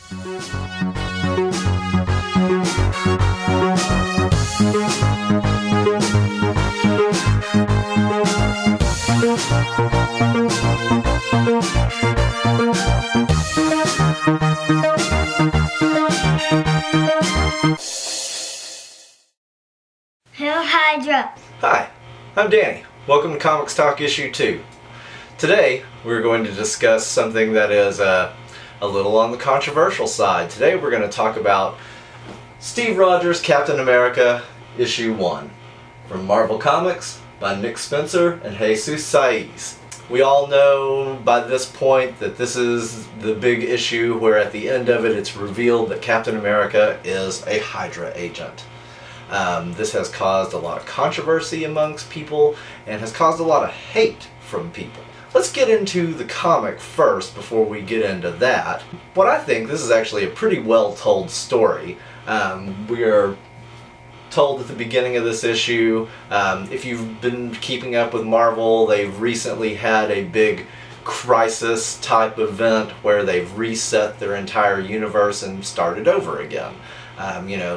Hail Hydra! Hi, I'm Danny. Welcome to Comics Talk Issue 2. Today, we're going to discuss something that is a little on the controversial side. Today, we're going to talk about Steve Rodgers' Captain America Issue 1 from Marvel Comics by Nick Spencer and Jesus Saiz. We all know by this point that this is the big issue where at the end of it, it's revealed that Captain America is a Hydra agent. This has caused a lot of controversy amongst people and has caused a lot of hate from people. Let's get into the comic first before we get into that. What I think, this is actually a pretty well told story. We are told at the beginning of this issue, if you've been keeping up with Marvel, they've recently had a big crisis type event where they've reset their entire universe and started over again.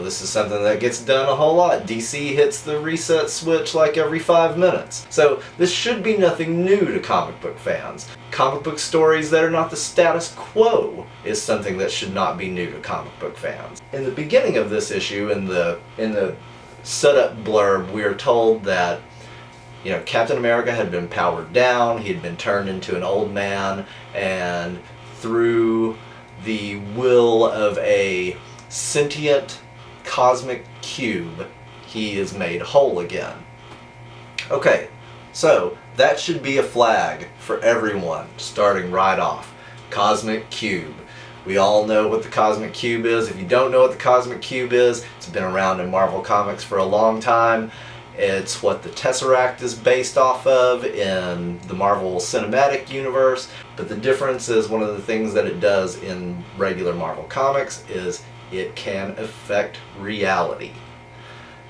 This is something that gets done a whole lot. DC hits the reset switch like every 5 minutes. So this should be nothing new to comic book fans. Comic book stories that are not the status quo is something that should not be new to comic book fans. In the beginning of this issue, in the setup blurb, we are told that Captain America had been powered down, he had been turned into an old man, and through the will of a sentient cosmic cube, he is made whole again. Okay, so that should be a flag for everyone starting right off. Cosmic cube. We all know what the cosmic cube is. If you don't know what the cosmic cube is, it's been around in Marvel Comics for a long time. It's what the Tesseract is based off of in the Marvel Cinematic Universe. But the difference is, one of the things that it does in regular Marvel Comics is it can affect reality.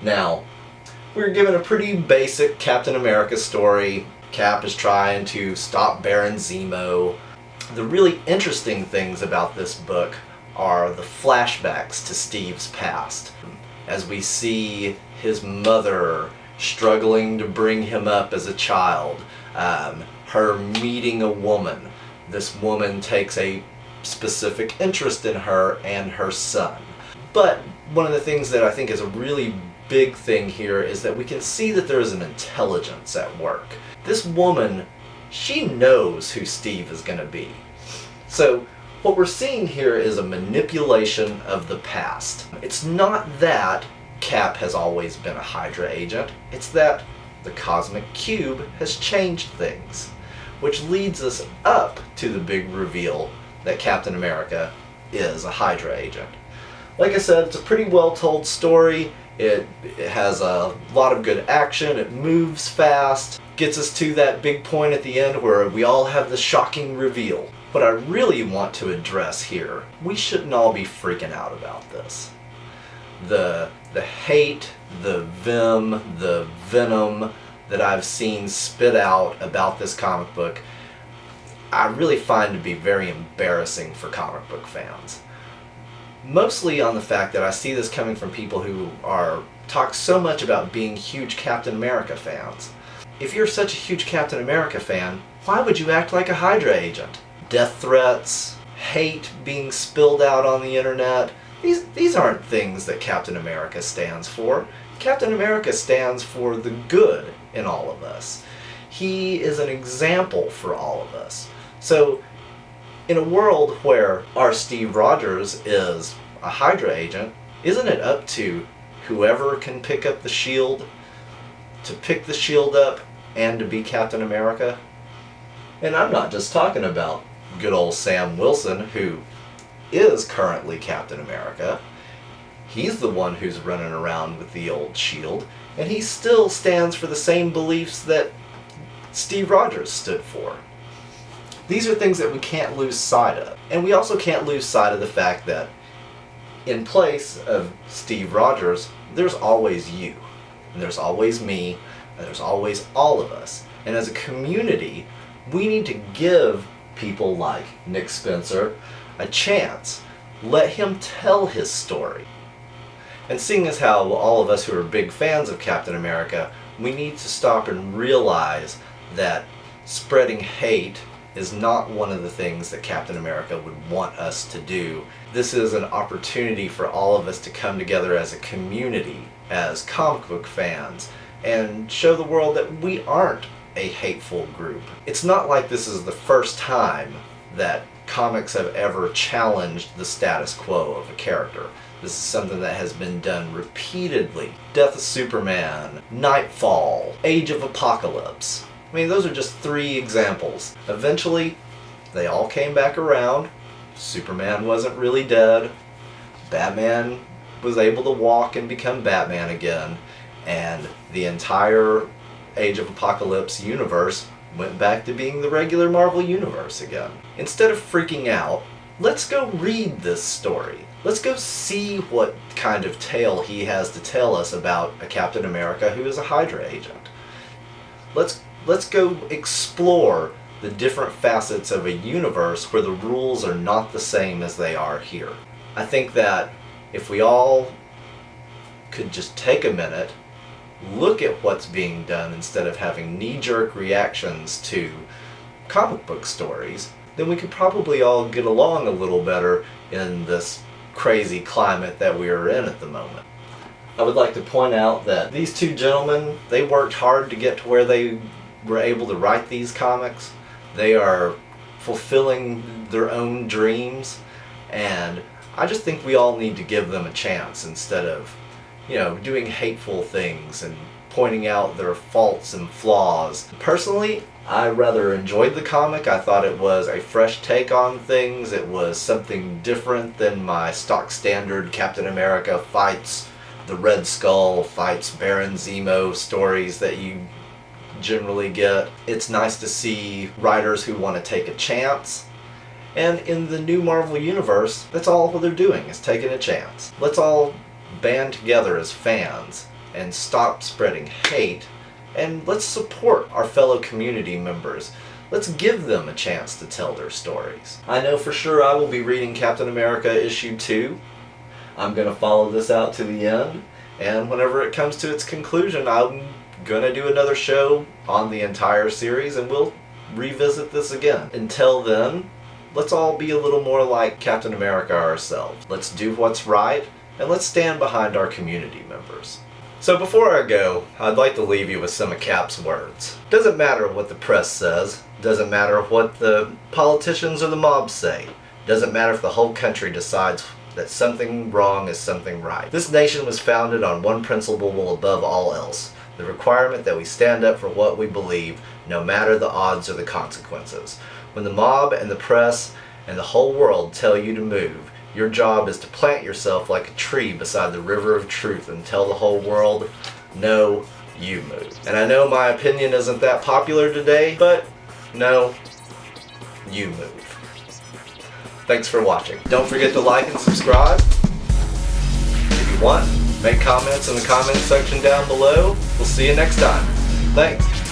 Now, we're given a pretty basic Captain America story. Cap is trying to stop Baron Zemo. The really interesting things about this book are the flashbacks to Steve's past. As we see his mother struggling to bring him up as a child, her meeting a woman. This woman takes a specific interest in her and her son. But one of the things that I think is a really big thing here is that we can see that there is an intelligence at work. This woman, she knows who Steve is going to be. So what we're seeing here is a manipulation of the past. It's not that Cap has always been a Hydra agent, it's that the cosmic cube has changed things, which leads us up to the big reveal that Captain America is a Hydra agent. Like I said, it's a pretty well told story. It has a lot of good action, it moves fast, gets us to that big point at the end where we all have the shocking reveal. What I really want to address here, we shouldn't all be freaking out about this. The hate, the vim, the venom that I've seen spit out about this comic book, I really find to be very embarrassing for comic book fans. Mostly on the fact that I see this coming from people who talk so much about being huge Captain America fans. If you're such a huge Captain America fan, why would you act like a Hydra agent? Death threats, hate being spilled out on the internet, these aren't things that Captain America stands for. Captain America stands for the good in all of us. He is an example for all of us. So, in a world where our Steve Rodgers is a Hydra agent, isn't it up to whoever can pick up the shield to pick the shield up and to be Captain America? And I'm not just talking about good old Sam Wilson, who is currently Captain America. He's the one who's running around with the old shield, and he still stands for the same beliefs that Steve Rodgers stood for. These are things that we can't lose sight of. And we also can't lose sight of the fact that in place of Steve Rodgers, there's always you, and there's always me, and there's always all of us. And as a community, we need to give people like Nick Spencer a chance. Let him tell his story. And seeing as how all of us who are big fans of Captain America, we need to stop and realize that spreading hate is not one of the things that Captain America would want us to do. This is an opportunity for all of us to come together as a community, as comic book fans, and show the world that we aren't a hateful group. It's not like this is the first time that comics have ever challenged the status quo of a character. This is something that has been done repeatedly. Death of Superman, Nightfall, Age of Apocalypse. I mean, those are just 3 examples. Eventually, they all came back around. Superman wasn't really dead. Batman was able to walk and become Batman again. And the entire Age of Apocalypse universe went back to being the regular Marvel universe again. Instead of freaking out, let's go read this story. Let's go see what kind of tale he has to tell us about a Captain America who is a Hydra agent. Let's go explore the different facets of a universe where the rules are not the same as they are here. I think that if we all could just take a minute, look at what's being done instead of having knee-jerk reactions to comic book stories, then we could probably all get along a little better in this crazy climate that we are in at the moment. I would like to point out that these 2 gentlemen, they worked hard to get to where they were able to write these comics. They are fulfilling their own dreams, and I just think we all need to give them a chance instead of, doing hateful things and pointing out their faults and flaws. Personally, I rather enjoyed the comic. I thought it was a fresh take on things. It was something different than my stock standard Captain America fights the Red Skull, fights Baron Zemo stories that you generally get. It's nice to see writers who want to take a chance. And in the new Marvel Universe, that's all they're doing, is taking a chance. Let's all band together as fans and stop spreading hate, and let's support our fellow community members. Let's give them a chance to tell their stories. I know for sure I will be reading Captain America issue 2. I'm going to follow this out to the end, and whenever it comes to its conclusion, I'm going to do another show on the entire series, and we'll revisit this again. Until then, let's all be a little more like Captain America ourselves. Let's do what's right, and let's stand behind our community members. So before I go, I'd like to leave you with some of Cap's words. Doesn't matter what the press says. Doesn't matter what the politicians or the mob say. Doesn't matter if the whole country decides that something wrong is something right. This nation was founded on one principle above all else: the requirement that we stand up for what we believe, no matter the odds or the consequences. When the mob and the press and the whole world tell you to move, your job is to plant yourself like a tree beside the river of truth and tell the whole world, no, you move. And I know my opinion isn't that popular today, but no, you move. Thanks for watching. Don't forget to like and subscribe. If you want, make comments in the comments section down below. We'll see you next time. Thanks.